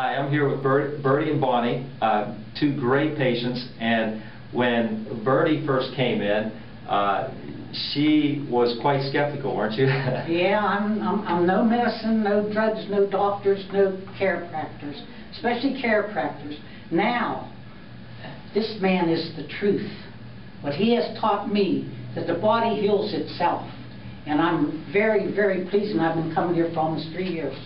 Hi, I'm here with Bertie and Bonnie, two great patients, and when Bertie first came in, she was quite skeptical, weren't you? Yeah, I'm no medicine, no drugs, no doctors, no chiropractors, especially chiropractors. Now, this man is the truth. What he has taught me, that the body heals itself. And I'm very, very pleased, and I've been coming here for almost 3 years.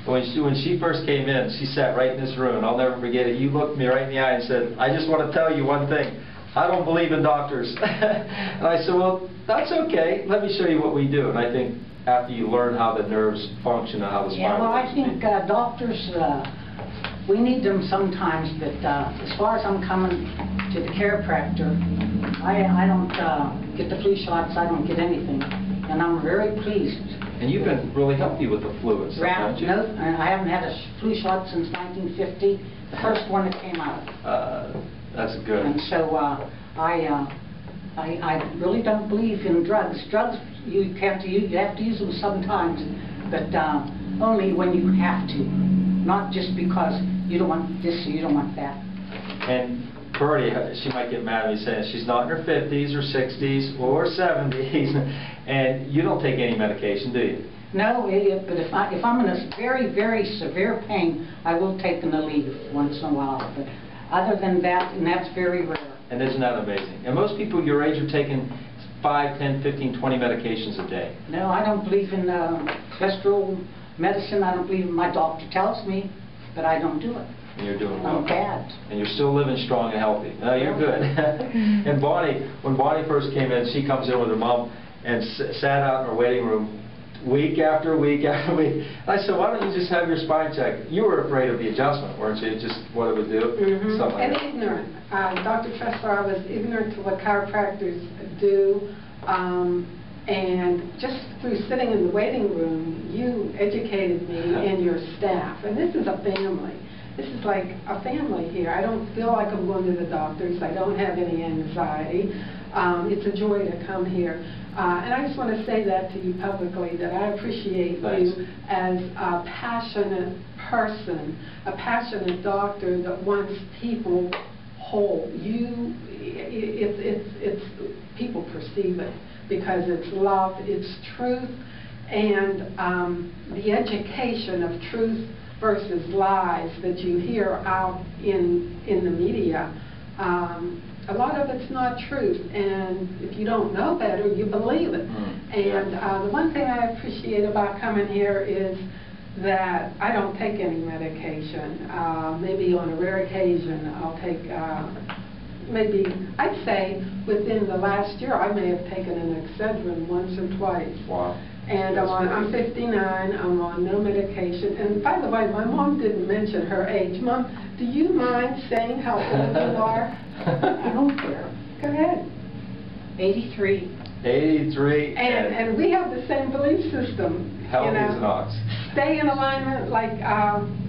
When she first came in, she sat right in this room, and I'll never forget it. You looked me right in the eye and said, "I just want to tell you one thing. I don't believe in doctors." And I said, "Well, that's okay. Let me show you what we do." And I think after you learn how the nerves function and how the spine Yeah, well, works. I think doctors, we need them sometimes, but as far as I'm coming to the chiropractor, I don't get the flu shots, I don't get anything. And I'm very pleased. And you've been really healthy with the flu and stuff, haven't you? No, I haven't had a flu shot since 1950, the first one that came out. That's good. And so I really don't believe in drugs. Drugs, you have to use them sometimes, but only when you have to, not just because you don't want this or you don't want that. And Bertie, she might get mad at me saying she's not in her 50s or 60s or 70s, and you don't take any medication, do you? No, but if I'm in a very, very severe pain, I will take an Aleve once in a while. But other than that, and that's very rare. And isn't that amazing? And most people your age are taking 5, 10, 15, 20 medications a day. No, I don't believe in cholesterol medicine. I don't believe in my doctor tells me, but I don't do it. And you're doing well. I'm bad. And you're still living strong and healthy. No, you're good. And Bonnie, when Bonnie first came in, she comes in with her mom and sat out in her waiting room week after week after week. And I said, "Why don't you just have your spine checked?" You were afraid of the adjustment, weren't you? Just what it would do? Mm-hmm. Something like And that. ignorant. Dr. Tressler, I was ignorant to what chiropractors do. And just through sitting in the waiting room, you educated me and your staff. And this is a family. This is like a family here. I don't feel like I'm going to the doctors. I don't have any anxiety. It's a joy to come here. And I just want to say that to you publicly, that I appreciate you as a passionate person, a passionate doctor that wants people whole. It's people perceive it because it's love, it's truth, and the education of truth versus lies that you hear out in the media. A lot of it's not truth, and if you don't know better, you believe it. And the one thing I appreciate about coming here is that I don't take any medication. Maybe on a rare occasion I'll take, maybe, I'd say within the last year I may have taken an Excedrin once or twice. Wow. And I'm 59, I'm on no medication. And by the way, my mom didn't mention her age. Mom, do you mind saying how old you are? I don't care. Go ahead. 83. 83. And we have the same belief system. Healthy as an ox. Stay in alignment, like,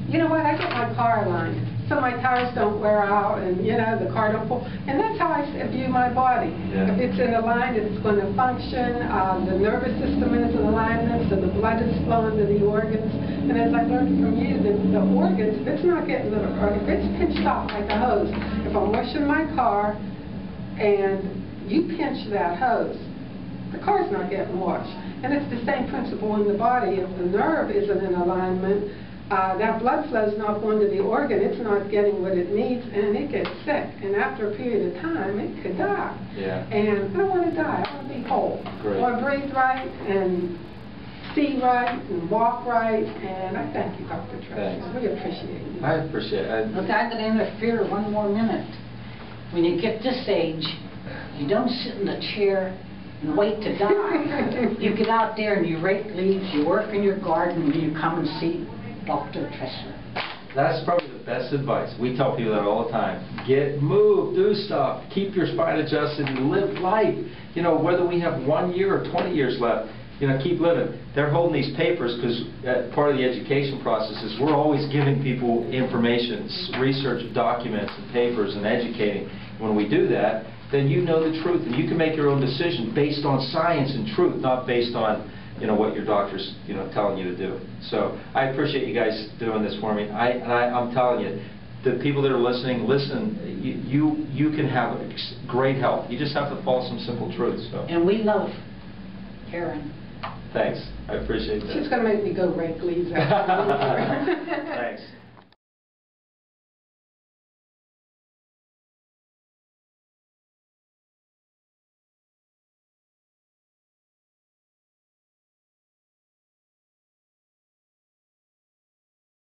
you know what, I get my car aligned. So my tires don't wear out, and you know, the car don't pull. And that's how I view my body. Yeah. If it's in alignment, it's going to function. The nervous system is in alignment, so the blood is flowing to the organs. And as I learned from you, the organs, if it's not getting the, or if it's pinched off like a hose, if I'm washing my car and you pinch that hose, the car's not getting washed. And it's the same principle in the body. If the nerve isn't in alignment, that blood flow is not going to the organ, it's not getting what it needs, and it gets sick. And after a period of time, it could die. Yeah. And I don't want to die, I want to be whole. Great. I want to breathe right, and see right, and walk right, and I thank you, Dr. Tressler. We appreciate you. I appreciate it. Look, I'm going to interfere one more minute. When you get this age, you don't sit in a chair and wait to die. You get out there and you rake leaves, you work in your garden, and you come and see Dr. Tressler. That's probably the best advice. We tell people that all the time. Move, do stuff, keep your spine adjusted, and live life. You know, whether we have 1 year or 20 years left, you know, keep living. They're holding these papers because part of the education process is we're always giving people information, research documents and papers and educating. When we do that, then you know the truth and you can make your own decision based on science and truth, not based on what your doctor's, telling you to do. So I appreciate you guys doing this for me. I'm telling you, the people that are listening, listen, you can have great health. You just have to follow some simple truths. So. And we love Karen. Thanks. I appreciate that. She's going to make me go rake leaves after. Thanks.